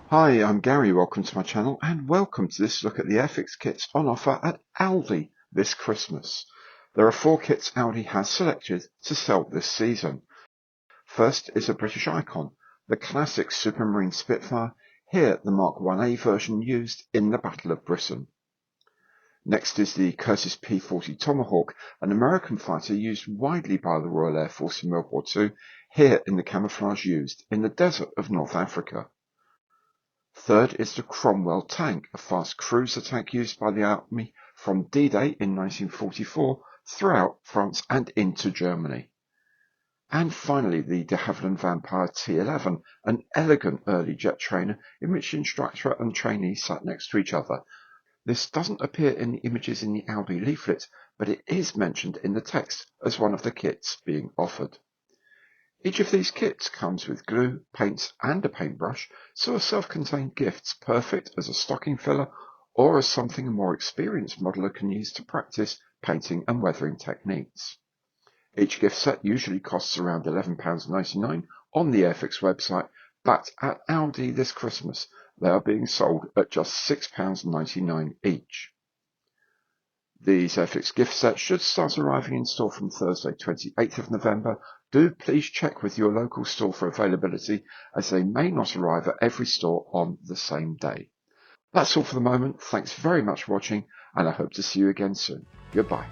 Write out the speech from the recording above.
Hi, I'm Gary, welcome to my channel and welcome to this look at the Airfix kits on offer at Aldi this Christmas. There are 4 kits Aldi has selected to sell this season. First is a British icon, the classic Supermarine Spitfire, here the Mark 1A version used in the Battle of Britain. Next is the Curtiss P-40 Tomahawk, an American fighter used widely by the Royal Air Force in World War II, here in the camouflage used in the desert of North Africa. Third is the Cromwell tank, a fast cruiser tank used by the Army from D-Day in 1944 throughout France and into Germany. And finally, the de Havilland Vampire T-11, an elegant early jet trainer in which the instructor and trainee sat next to each other. This doesn't appear in the images in the Aldi leaflet, but it is mentioned in the text as one of the kits being offered. Each of these kits comes with glue, paints and a paintbrush, so a self-contained gift's perfect as a stocking filler or as something a more experienced modeller can use to practice painting and weathering techniques. Each gift set usually costs around £11.99 on the Airfix website, but at Aldi this Christmas they are being sold at just £6.99 each. These Airfix gift sets should start arriving in store from Thursday 28th of November. Do please check with your local store for availability, as they may not arrive at every store on the same day. That's all for the moment. Thanks very much for watching, and I hope to see you again soon. Goodbye.